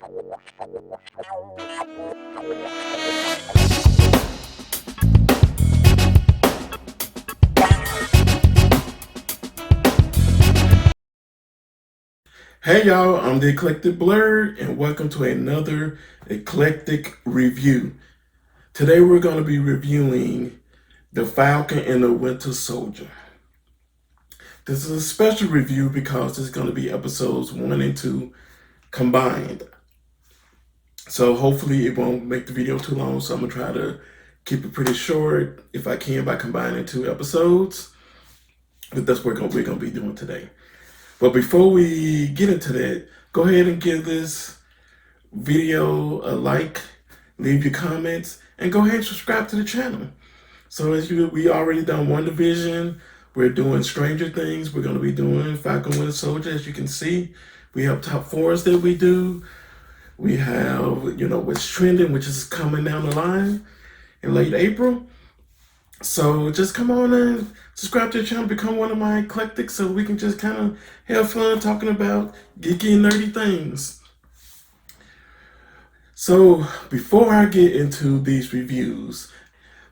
Hey y'all, I'm the Eclectic Blerd, and welcome to another Eclectic review. Today we're going to be reviewing The Falcon and the Winter Soldier. This is a special review because it's going to be episodes 1 and 2 combined. So hopefully it won't make the video too long, so I'm going to try to keep it pretty short if I can by combining 2 episodes. But that's what we're going to be doing today. But before we get into that, go ahead and give this video a like, leave your comments, and go ahead and subscribe to the channel. So we already done WandaVision, we're doing Stranger Things, we're going to be doing Falcon Winter Soldier. As you can see, we have top 4s that we do. We have, what's trending, which is coming down the line in late April. So just come on and subscribe to the channel, become one of my eclectics, so we can just kind of have fun talking about geeky and nerdy things. So before I get into these reviews,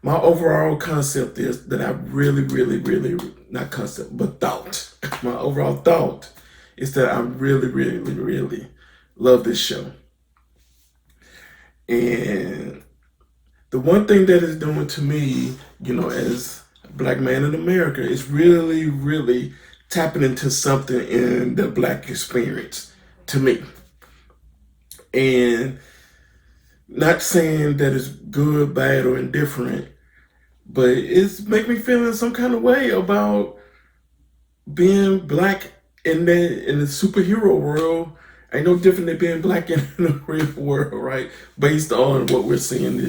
my overall concept is that I really, not concept, but thought. My overall thought is that I really love this show. And the one thing that it's doing to me, as a black man in America, is really tapping into something in the black experience to me. And not saying that it's good, bad, or indifferent, but it's make me feel in some kind of way about being black in the superhero world. Ain't no different than being black in the real world, right? Based on what we're seeing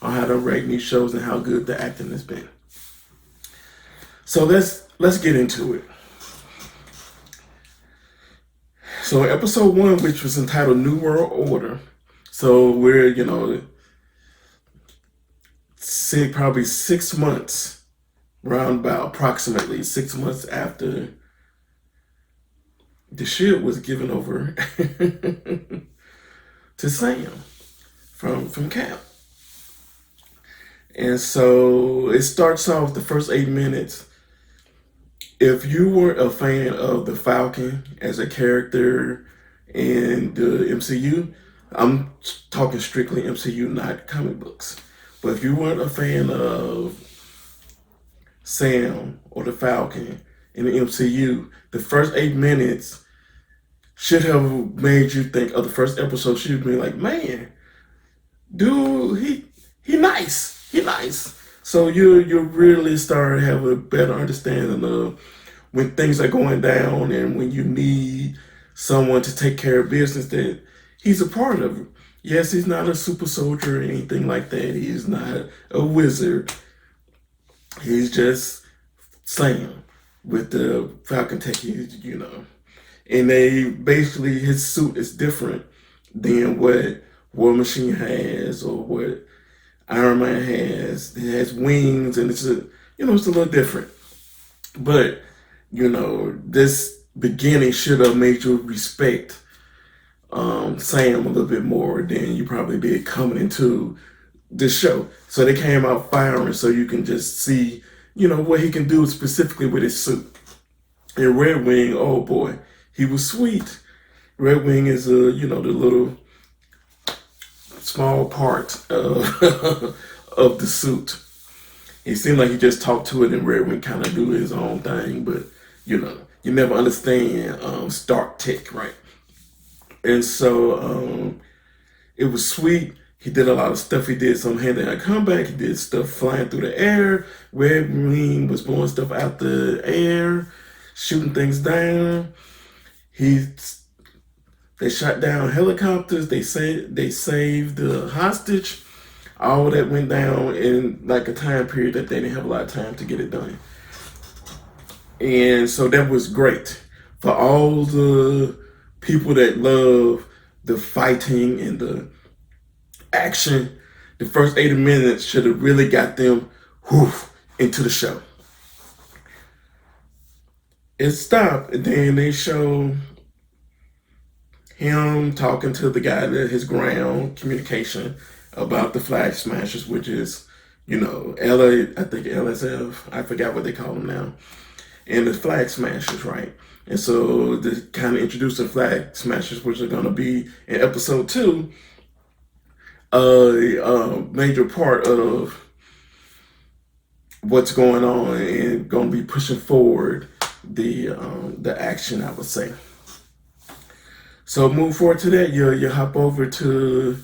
on how they're rating these shows and how good the acting has been. So let's get into it. So episode 1, which was entitled New World Order. So we're, probably 6 months, around about approximately 6 months after the ship was given over to Sam from Cap. And so it starts off the first 8 minutes. If you weren't a fan of the Falcon as a character in the MCU, I'm talking strictly MCU, not comic books. But if you weren't a fan of Sam or the Falcon in the MCU, the first 8 minutes should have made you think, of the first episode should have been like, man, dude, he nice. He nice. So you really start to have a better understanding of when things are going down and when you need someone to take care of business, that he's a part of it. Yes, he's not a super soldier or anything like that. He's not a wizard. He's just Sam with the Falcon tech, And his suit is different than what War Machine has or what Iron Man has. It has wings and it's a little different. But, this beginning should have made you respect Sam a little bit more than you probably did coming into this show. So they came out firing so you can just see, what he can do specifically with his suit. And Red Wing, oh boy, he was sweet. Red Wing is the little small part of, of the suit. It seemed like he just talked to it and Red Wing kind of do his own thing, but you never understand Stark tech, right? And so it was sweet. He did a lot of stuff. He did some hand-to-hand combat. He did stuff flying through the air. Red Wing was blowing stuff out the air, shooting things down. They shot down helicopters. They saved the hostage. All that went down in like a time period that they didn't have a lot of time to get it done. And so that was great for all the people that love the fighting and the action. The first 80 minutes should have really got them into the show. It stopped, and then they show him talking to the guy that his ground communication about the flag smashers, which is, LA, I think LSF, I forgot what they call them now, and the flag smashers, right? And so to kind of introduce the flag smashers, which are going to be in episode 2, a major part of what's going on and going to be pushing forward the action, I would say. So move forward to that, you hop over to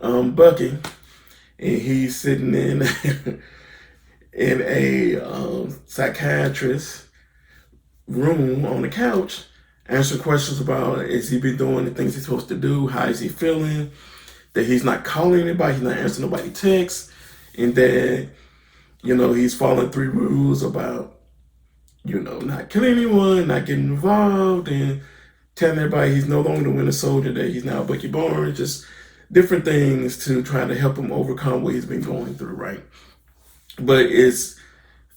Bucky, and he's sitting in in a psychiatrist room on the couch, answering questions about is he been doing the things he's supposed to do, how is he feeling, that he's not calling anybody, he's not answering nobody texts, and that he's following 3 rules about not killing anyone, not getting involved, and telling everybody he's no longer the Winter Soldier, that he's now Bucky Barnes, just different things to try to help him overcome what he's been going through, right? But it's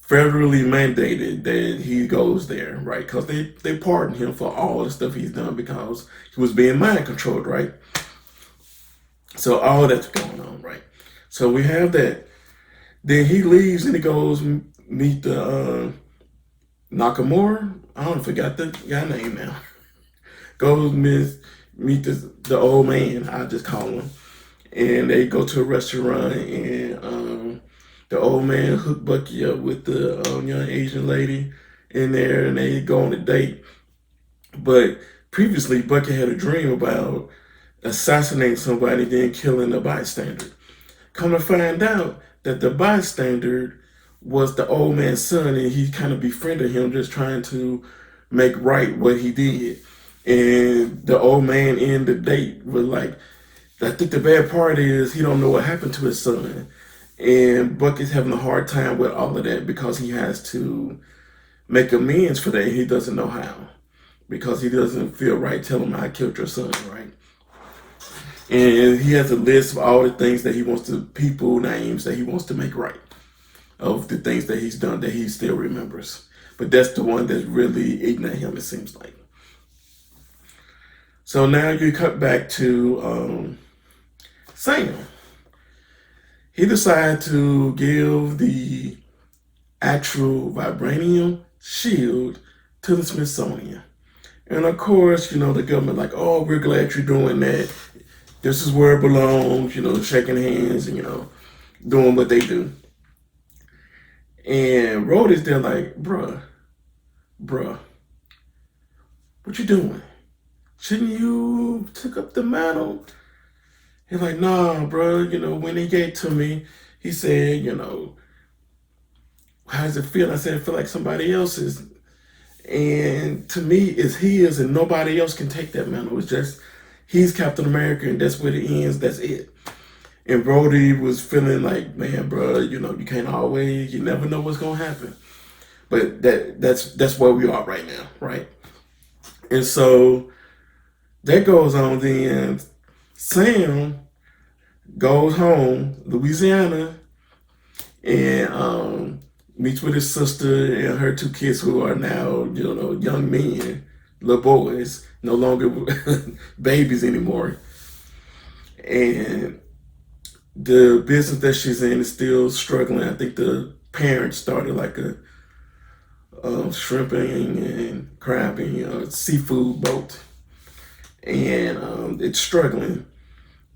federally mandated that he goes there, right? Because they pardoned him for all the stuff he's done because he was being mind controlled, right? So all that's going on, right? So we have that. Then he leaves and he goes meet the Nakamura. I don't forgot the guy name now. Goes meet the old man, I just call him. And they go to a restaurant, and the old man hooked Bucky up with the young Asian lady in there, and they go on a date. But previously, Bucky had a dream about assassinating somebody, then killing a bystander. Come to find out that the bystander was the old man's son, and he kind of befriended him, just trying to make right what he did. And the old man in the date was like, I think the bad part is he don't know what happened to his son. And Bucky's having a hard time with all of that because he has to make amends for that. And he doesn't know how, because he doesn't feel right telling him I killed your son, right? And he has a list of all the things that he wants to, people names that he wants to make right, of the things that he's done that he still remembers. But that's the one that's really eating at him, it seems like. So now you cut back to Sam. He decided to give the actual vibranium shield to the Smithsonian. And of course, the government like, oh, we're glad you're doing that. This is where it belongs, shaking hands and, doing what they do. And Rhodey's there like, bruh, what you doing? Shouldn't you took up the mantle? He's like, nah, bro. When he gave it to me, he said, how does it feel? I said, it feel like somebody else's. And to me, it's his, and nobody else can take that mantle. It's just, he's Captain America, and that's where it ends. That's it. And Brody was feeling like, man, bro, you can't always, you never know what's gonna happen. But that's where we are right now, right? And so that goes on. Then Sam goes home, Louisiana, and meets with his sister and her 2 kids who are now, young men, little boys, no longer babies anymore. And the business that she's in is still struggling. I think the parents started like a shrimping and crabbing, seafood boat. And it's struggling.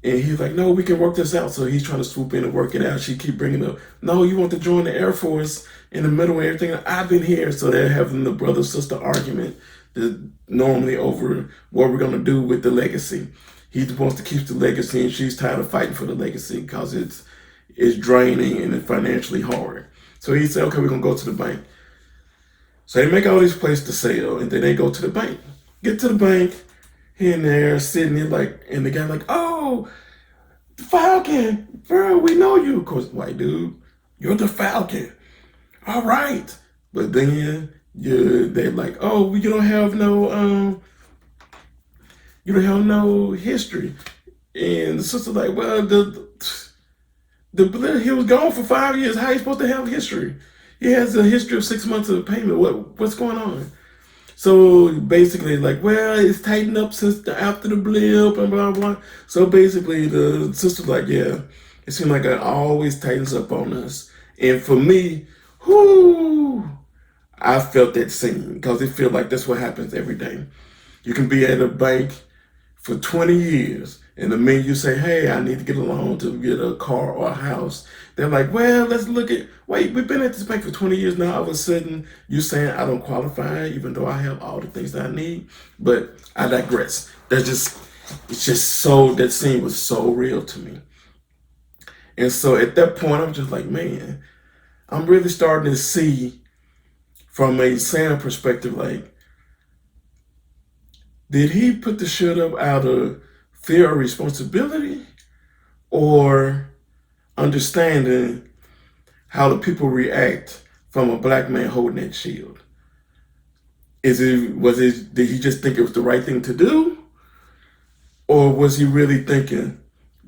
And he's like, no, we can work this out. So he's trying to swoop in and work it out. She keep bringing up, no, you want to join the Air Force in the middle of everything. I've been here. So they're having the brother-sister argument normally over what we're going to do with the legacy. He wants to keep the legacy, and she's tired of fighting for the legacy because it's draining and it's financially hard. So he said, okay, we're going to go to the bank. So they make all these places to sell, and then they go to the bank. Get to the bank, in there sitting there like, and the guy like, oh, Falcon, bro, we know you. Of course, white dude, you're the Falcon. All right. But then they're like, oh, you don't have no history. And the sister's like, well, he was gone for 5 years. How are you supposed to have history? He has a history of 6 months of payment. What's going on? So basically, like, well, it's tightened up since after the blip and blah blah. So basically, the sister's like, yeah, it seems like it always tightens up on us. And for me, whoo, I felt that scene because it feels like that's what happens every day. You can be at a bank for 20 years, and the minute you say, hey, I need to get a loan to get a car or a house, they're like, well, let's look at, wait, we've been at this bank for 20 years now. All of a sudden, you're saying I don't qualify, even though I have all the things that I need. But I digress. It's just so, that scene was so real to me. And so at that point, I'm just like, man, I'm really starting to see from a Sam perspective, like, did he put the shit up out of fear or responsibility, or understanding how the people react from a black man holding that shield? Did he just think it was the right thing to do? Or was he really thinking,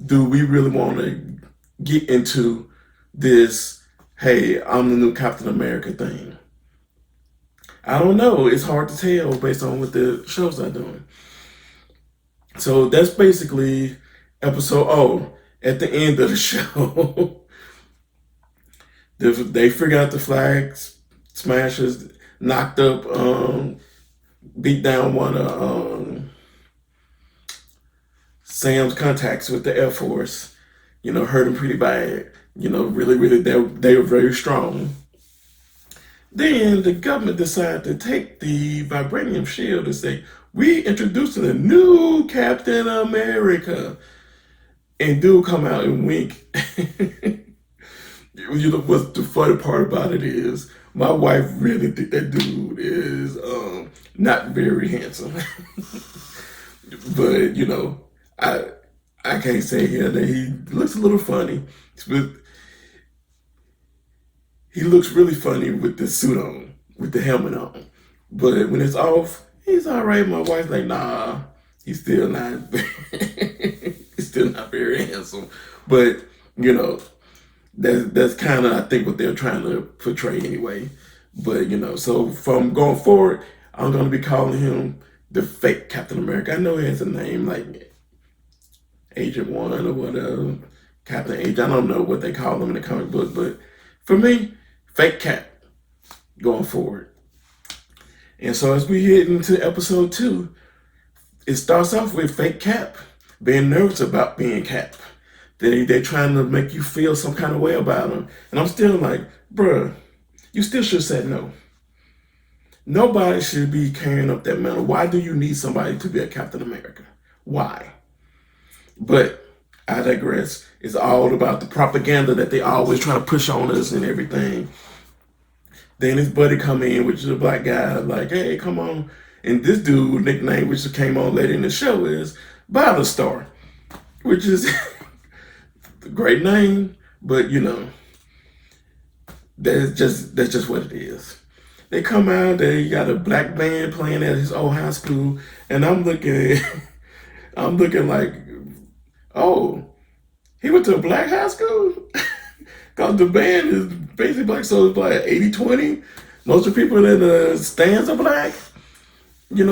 do we really want to get into this, hey, I'm the new Captain America thing? I don't know. It's hard to tell based on what the shows are doing. So that's basically episode O. At the end of the show, they figured out the flags, smashers, knocked up, beat down one of Sam's contacts with the Air Force. Hurt him pretty bad. Really, really, they were very strong. Then the government decided to take the vibranium shield and say, we introducing a new Captain America. And dude come out and wink. What the funny part about it is, my wife really think that dude is not very handsome. But, I can't say here that he looks a little funny. He looks really funny with the suit on, with the helmet on. But when it's off, he's all right. My wife's like, nah, he's still not, he's still not very handsome. But, that's kind of, I think, what they're trying to portray anyway. But, so from going forward, I'm going to be calling him the fake Captain America. I know he has a name like Agent One or whatever, Captain Agent. I don't know what they call him in the comic book, but for me, fake Cap going forward. And so as we head into episode 2, it starts off with fake Cap being nervous about being Cap. They're trying to make you feel some kind of way about him. And I'm still like, bruh, you still should have said no. Nobody should be carrying up that mantle. Why do you need somebody to be a Captain America? Why? But I digress. It's all about the propaganda that they always try to push on us and everything. Then his buddy come in, which is a black guy, like, hey, come on. And this dude, nickname, which came on later in the show, is Battlestar, which is a great name, but that's just what it is. They come out, they got a black band playing at his old high school, and I'm looking like, oh, he went to a black high school? Because the band is basically black, so it's like 80-20. Most of the people in the stands are black.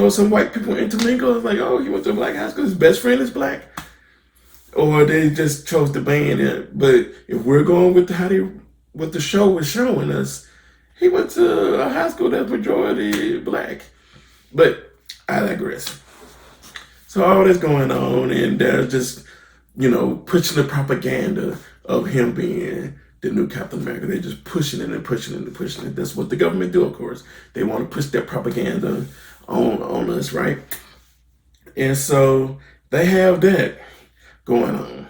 Some white people intermingle. It's like, oh, he went to a black high school, his best friend is black. Or they just chose the band. But if we're going with what the show was showing us, he went to a high school that's majority black. But I digress. So all that's going on, and they're just, pushing the propaganda of him being the new Captain America. They're just pushing it and pushing it and pushing it. That's what the government do, of course. They want to push their propaganda on us, right? And so they have that going on.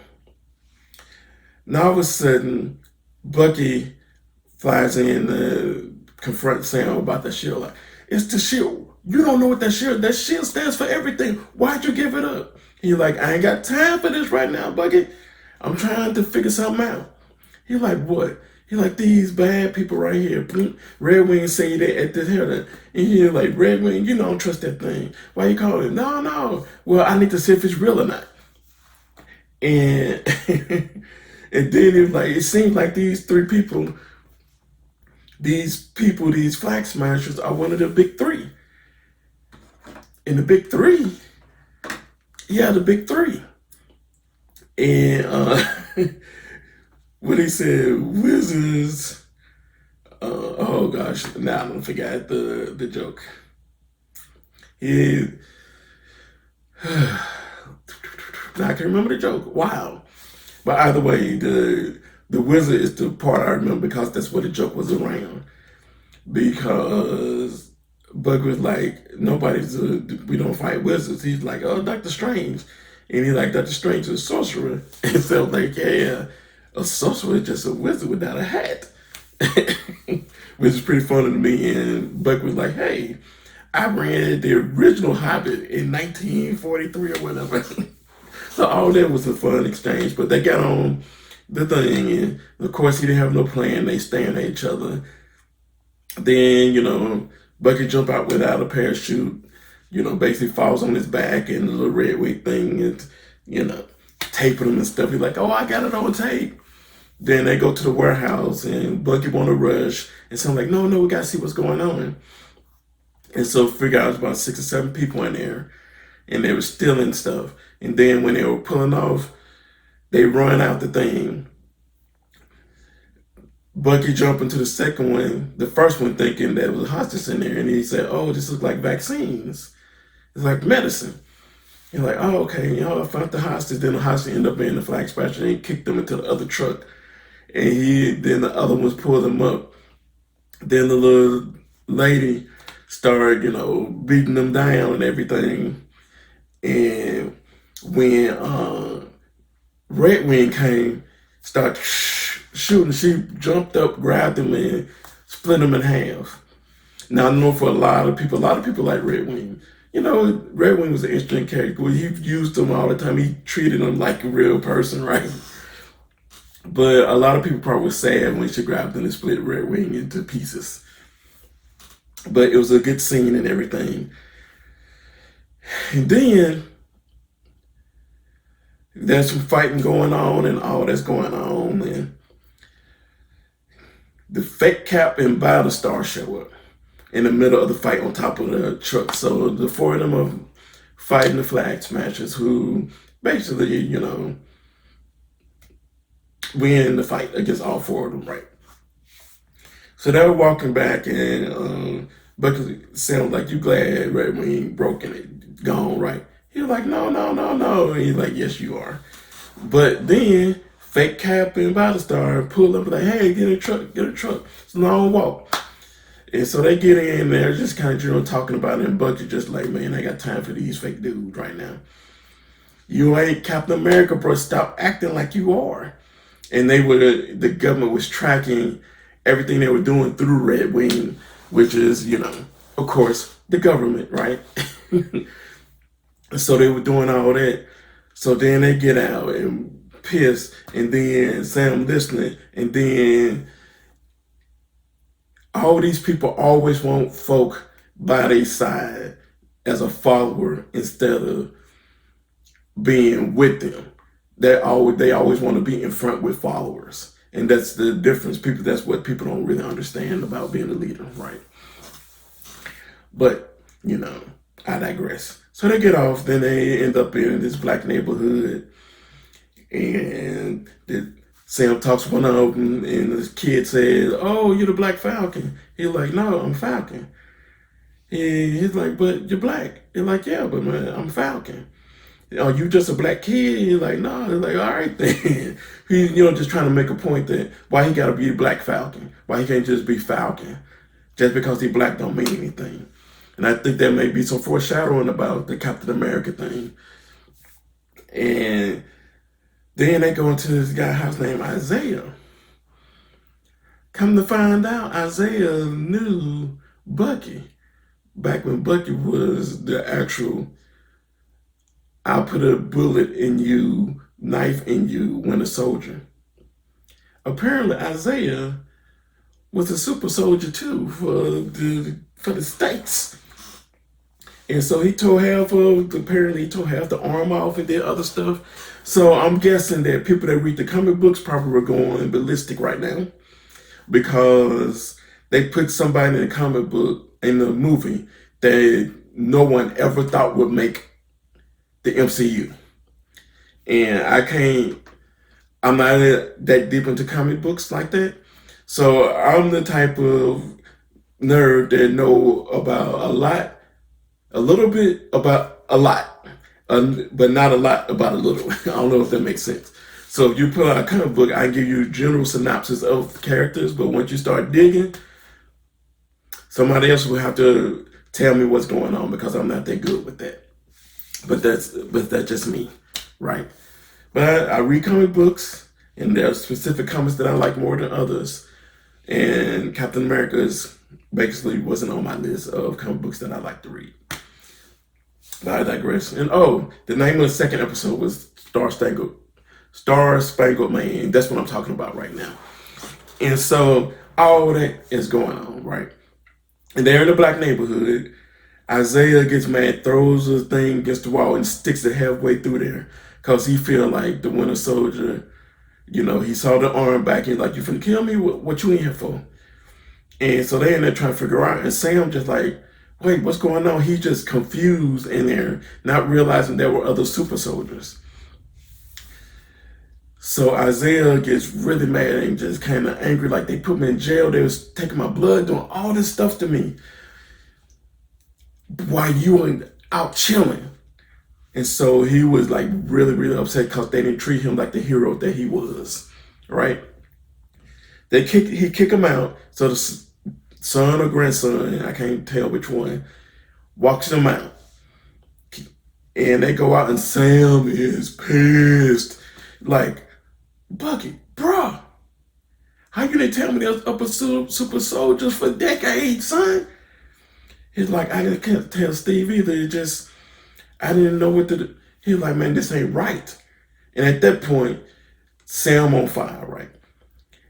Now all of a sudden, Bucky flies in to confront Sam about the shield. Like, it's the shield. You don't know what that shield stands for everything. Why'd you give it up? He's like, I ain't got time for this right now, Bucky. I'm trying to figure something out. He's like, what? He's like, these bad people right here. Red Wing say that at this here. And he's like, Red Wing, I don't trust that thing. Why you call it? No. Well, I need to see if it's real or not. And and then it seems like these three people, these flag smashers are one of the big three. in the big three. Yeah, the big three. And what he said, Wizards. Oh gosh, now I'm gonna forget the joke. He, now I can remember the joke. Wow. But either way, the wizard is the part I remember because that's where the joke was around. Because Buck was like, we don't fight wizards. He's like, oh, Dr. Strange. And he's like, Dr. Strange is a sorcerer. And so like, yeah, a sorcerer is just a wizard without a hat. Which is pretty funny to me. And Buck was like, hey, I read the original Hobbit in 1943 or whatever. So all that was a fun exchange. But they got on the thing, and of course he didn't have no plan. They stand at each other. Then, Bucky jump out without a parachute, basically falls on his back, and the little red wig thing is, taping him and stuff. He's like, oh, I got it on tape. Then they go to the warehouse, and Bucky want to rush. And so I'm like, no, we got to see what's going on. And so figure out about 6 or 7 people in there, and they were stealing stuff. And then when they were pulling off, they run out the thing. Bucky jumped into the second one, the first one thinking that it was a hostage in there, and he said, oh, this looks like vaccines. It's like medicine. He's like, oh, okay, I found the hostage. Then the hostage ended up being the flag spatcher, and he kicked them into the other truck. And then the other ones pulled them up. Then the little lady started, beating them down and everything. And when Red Wing came, started shooting, she jumped up, grabbed him, and split him in half. Now, I know for a lot of people like Red Wing. Red Wing was an interesting character. He used him all the time. He treated him like a real person, right? But a lot of people probably were sad when she grabbed him and split Red Wing into pieces. But it was a good scene and everything. And then there's some fighting going on and all that's going on. And the fake Cap and Battlestar show up in the middle of the fight on top of the truck. So the 4 of them are fighting the Flag Smashers, who basically, win the fight against all 4 of them, right? So they were walking back, and Bucky sounded like, you glad Red Wing broke and it gone, right? He was like, no. And he's like, yes, you are. But then fake Cap and Battlestar pull up like, hey, get a truck. It's a long walk. And so they get in there, just kind of, talking about it. And Bucky just like, man, I got time for these fake dudes right now. You ain't Captain America, bro. Stop acting like you are. And the government was tracking everything they were doing through Red Wing, which is, of course, the government, right? So they were doing all that. So then they get out and piss, and then Sam listening, and then all these people always want folk by their side as a follower instead of being with them. They always want to be in front with followers. And that's the difference. That's what people don't really understand about being a leader, right? But, I digress. So they get off, then they end up in this black neighborhood, and Sam talks to one of them, and this kid says, oh, you're the Black Falcon. He's like, no, I'm Falcon. He's like, but you're black. He's like, yeah, but man, I'm Falcon. Are you just a black kid? He's like, no. He's like, all right then. He's, just trying to make a point that why he got to be Black Falcon. Why he can't just be Falcon. Just because he's black don't mean anything. And I think there may be some foreshadowing about the Captain America thing. And then they go into this guy's house named Isaiah. Come to find out, Isaiah knew Bucky. Back when Bucky was the actual, I'll put a bullet in you, knife in you, Winter Soldier. Apparently Isaiah was a super soldier too for the States. And so he tore half the arm off and did other stuff. So I'm guessing that people that read the comic books probably were going ballistic right now because they put somebody in the comic book, in the movie, that no one ever thought would make the MCU. And I'm not that deep into comic books like that. So I'm the type of nerd that know about a little bit about a lot, but not a lot about a little. I don't know if that makes sense. So if you put out a comic book, I give you general synopsis of the characters, but once you start digging, somebody else will have to tell me what's going on because I'm not that good with that. But that's just me, right? But I read comic books, and there are specific comics that I like more than others. And Captain America's basically wasn't on my list of comic books that I like to read. But I digress. And the name of the second episode was Star Spangled Man. That's what I'm talking about right now. And so all that is going on, right? And they're in a black neighborhood. Isaiah gets mad, throws a thing against the wall, and sticks it halfway through there because he feel like the Winter Soldier. He saw the arm back and like, you finna kill me? What you in here for? And so they in there trying to figure out. And Sam just like, wait, what's going on? He just confused in there, not realizing there were other super soldiers. So Isaiah gets really mad and just kind of angry, like they put me in jail. They was taking my blood, doing all this stuff to me while you were out chilling. And so he was like really, really upset because they didn't treat him like the hero that he was, right? He kick him out. So the son or grandson, I can't tell which one, walks him out. And they go out and Sam is pissed. Like, Bucky, bruh, how you didn't tell me there was upper super soldiers for decades, son? He's like, I can't tell Steve either. It just, I didn't know what to do. He was like, man, this ain't right. And at that point, Sam on fire, right?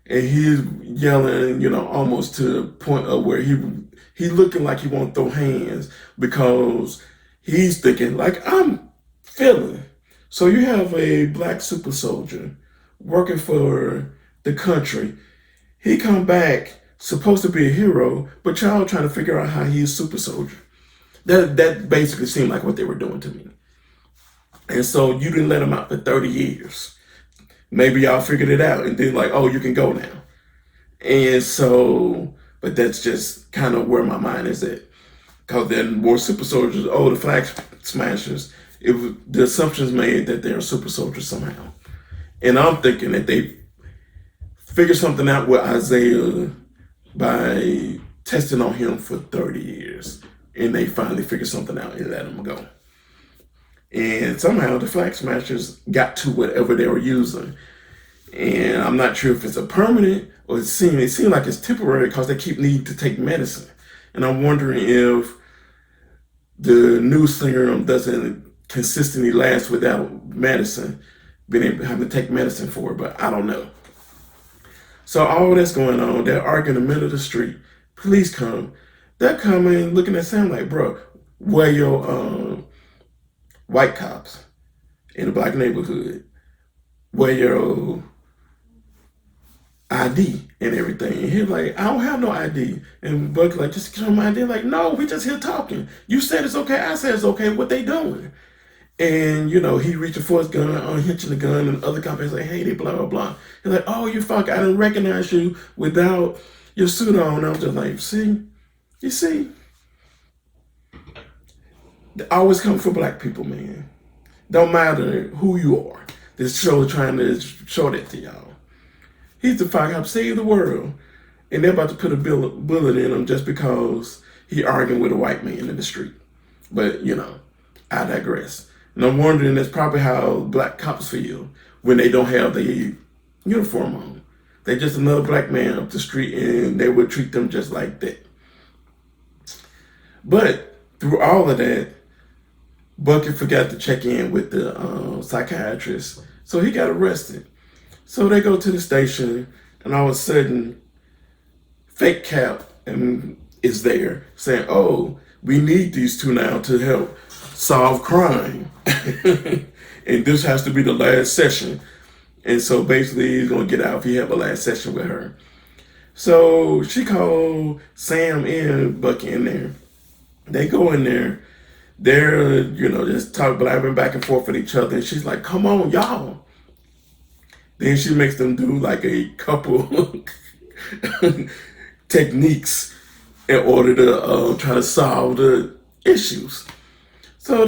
And he's yelling, almost to the point of where he looking like he won't throw hands because he's thinking, like, I'm feeling. So you have a black super soldier working for the country. He come back, supposed to be a hero, but y'all trying to figure out how he's a super soldier. That basically seemed like what they were doing to me. And so you didn't let him out for 30 years. Maybe y'all figured it out and then like, oh, you can go now. And so, but that's just kind of where my mind is at. Because then more super soldiers, the flag smashers, the assumption's made that they're super soldiers somehow. And I'm thinking that they figured something out with Isaiah by testing on him for 30 years. And they finally figured something out and let him go. And somehow the flag smashers got to whatever they were using. And I'm not sure if it's a permanent or it seems like it's temporary because they keep needing to take medicine. And I'm wondering if the new serum doesn't consistently last without medicine, being able to have to take medicine for it, but I don't know. So all that's going on, they're arguing in the middle of the street. Police come. They're coming, looking at Sam like, bro, where your white cops in a black neighborhood? Where your ID and everything? And he's like, I don't have no ID. And Buck's like, just get on my ID. Like, no, we just here talking. You said it's okay. I said it's okay. What they doing? And, he reaching for his gun, unhitching the gun, and the other cop is like, hey, they blah, blah, blah. He's like, oh, you fuck, I didn't recognize you without your suit on. I was just like, you see? They always come for black people, man. Don't matter who you are. This show is trying to show that to y'all. He's the fuck up, save the world. And they're about to put a bullet in him just because he arguing with a white man in the street. But, I digress. And I'm wondering that's probably how black cops feel when they don't have the uniform on. They're just another black man up the street and they would treat them just like that. But through all of that, Bucky forgot to check in with the psychiatrist. So he got arrested. So they go to the station and all of a sudden, fake Cap is there saying, oh, we need these two now to help solve crime. And this has to be the last session. And so basically he's going to get out if he have a last session with her. So she called Sam and Bucky in there. They go in there they're, just talk blabbing back and forth with each other. And she's like, come on, y'all. Then she makes them do like a couple techniques in order to try to solve the issues. So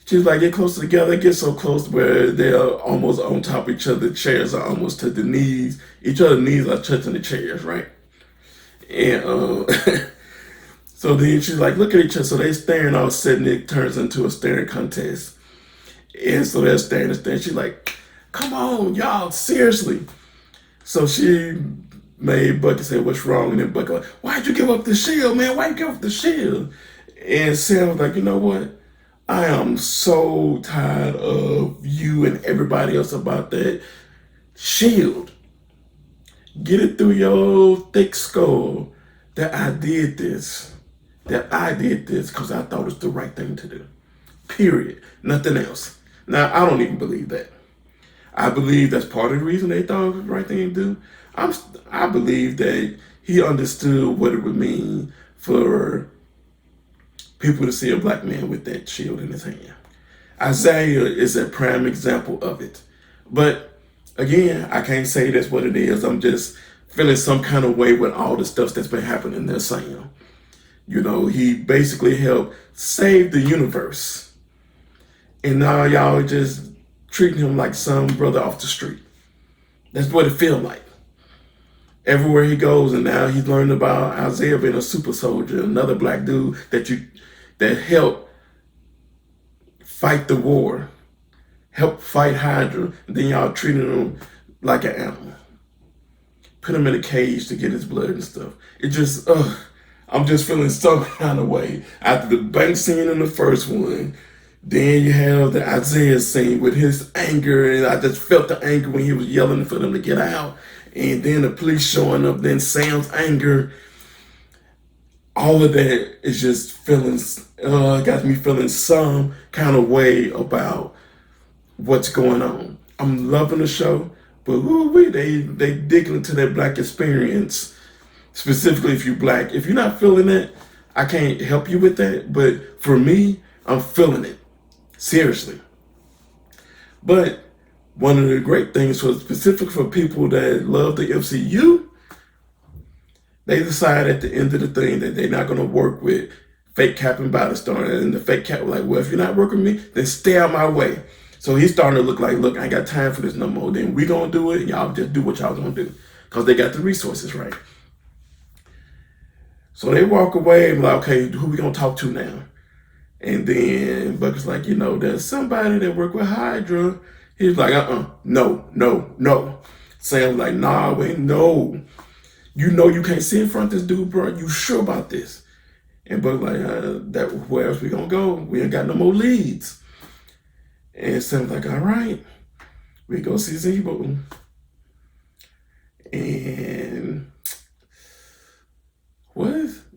she's like, get closer together, get so close where they're almost on top of each other. The chairs are almost to the knees. Each other's knees are touching the chairs, right? And so then she's like, look at each other. So they staring, all of a sudden it turns into a staring contest. And so they're staring. She's like, come on, y'all, seriously. So she made Bucky say, what's wrong? And then Bucky like, why'd you give up the shield, man? Why'd you give up the shield? And Sam was like, you know what? I am so tired of you and everybody else about that shield. Get it through your thick skull that I did this. That I did this because I thought it was the right thing to do. Period. Nothing else. Now, I don't even believe that. I believe that's part of the reason they thought it was the right thing to do. I believe that he understood what it would mean for people to see a black man with that shield in his hand. Isaiah is a prime example of it. But again, I can't say that's what it is. I'm just feeling some kind of way with all the stuff that's been happening there, Sam. He basically helped save the universe. And now y'all just treating him like some brother off the street. That's what it feels like. Everywhere he goes, and now he's learned about Isaiah being a super soldier, another black dude that helped fight the war, helped fight Hydra, and then y'all treating him like an animal. Put him in a cage to get his blood and stuff. It just, I'm just feeling some kind of way. After the bank scene in the first one, then you have the Isaiah scene with his anger, and I just felt the anger when he was yelling for them to get out. And then the police showing up, then Sam's anger. All of that is just feelings, got me feeling some kind of way about what's going on. I'm loving the show, but they digging into that black experience, specifically if you're black. If you're not feeling it, I can't help you with that. But for me, I'm feeling it. Seriously. But one of the great things for specific for people that love the MCU, they decide at the end of the thing that they're not going to work with fake Cap and Battlestar. And the fake Cap was like, well, if you're not working with me, then stay out my way. So he's starting to look like, look, I ain't got time for this no more. Then we going to do it. Y'all just do what y'all going to do. Because they got the resources, right? So they walk away and be like, okay, who we going to talk to now? And then Bucky's like, there's somebody that work with Hydra. He's like, no. Sam's like, nah, wait, no. You can't sit in front of this dude, bro. You sure about this? And Buck's like, where else we gonna go? We ain't got no more leads. And Sam's like, all right, we go see Zebo. And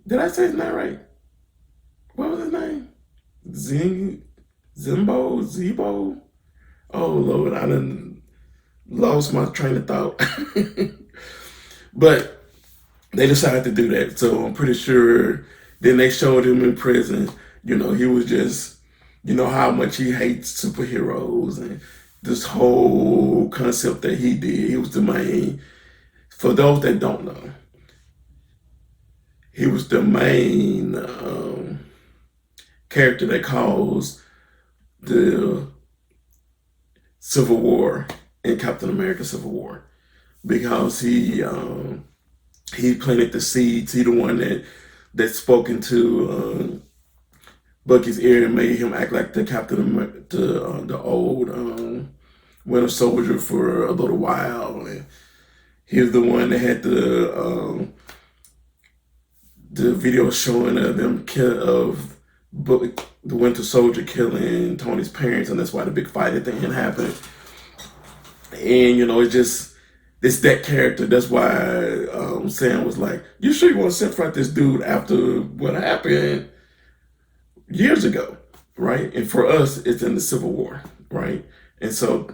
did I say his name right? What was his name? Zebo? Oh Lord, I done lost my train of thought. But they decided to do that. So I'm pretty sure then they showed him in prison. He was just, how much he hates superheroes and this whole concept that he did. He was the main, for those that don't know, he was the main character that caused the Civil War in Captain America Civil War, because he planted the seeds. He the one that spoke into Bucky's ear and made him act like the the old Winter Soldier for a little while. And he was the one that had the video showing of them the Winter Soldier killing Tony's parents, and that's why the big fight at the end happened. And it's that character. That's why Sam was like, you sure you want to confront this dude after what happened years ago, right? And for us, it's in the Civil War, right? And so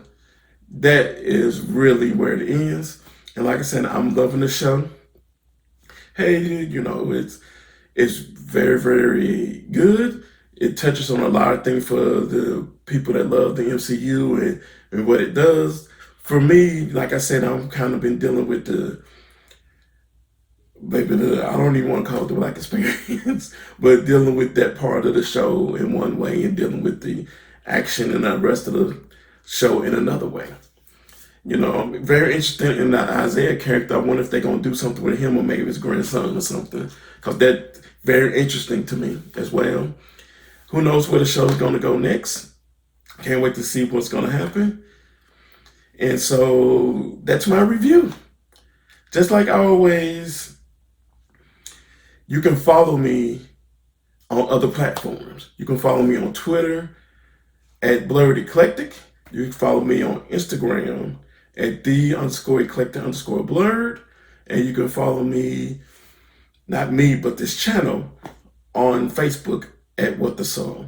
that is really where it ends. And like I said, I'm loving the show. Hey, it's very, very good. it touches on a lot of things for the people that love the MCU and what it does. For me, like I said, I'm kind of been dealing with I don't even want to call it the Black experience, but dealing with that part of the show in one way and dealing with the action and the rest of the show in another way. You know, very interesting in the Isaiah character. I wonder if they're going to do something with him or maybe his grandson or something, because that's very interesting to me as well. Who knows where the show's going to go next? Can't wait to see what's going to happen. And so that's my review. Just like always, you can follow me on other platforms. You can follow me on Twitter at Blerd Eclectic. You can follow me on Instagram at _eclectic_blerd. And you can follow me, not me, but this channel on Facebook at What the Soul.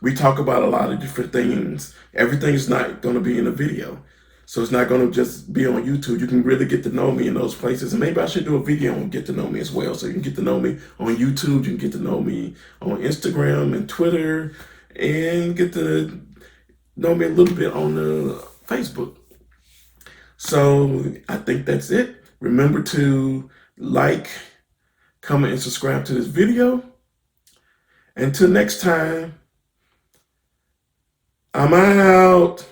We talk about a lot of different things. Everything's not going to be in a video. So it's not going to just be on YouTube. You can really get to know me in those places. And maybe I should do a video on Get to Know Me as well. So you can get to know me on YouTube. You can get to know me on Instagram and Twitter. And get to know me a little bit on Facebook. So I think that's it. Remember to like, comment, and subscribe to this video. Until next time, I'm out.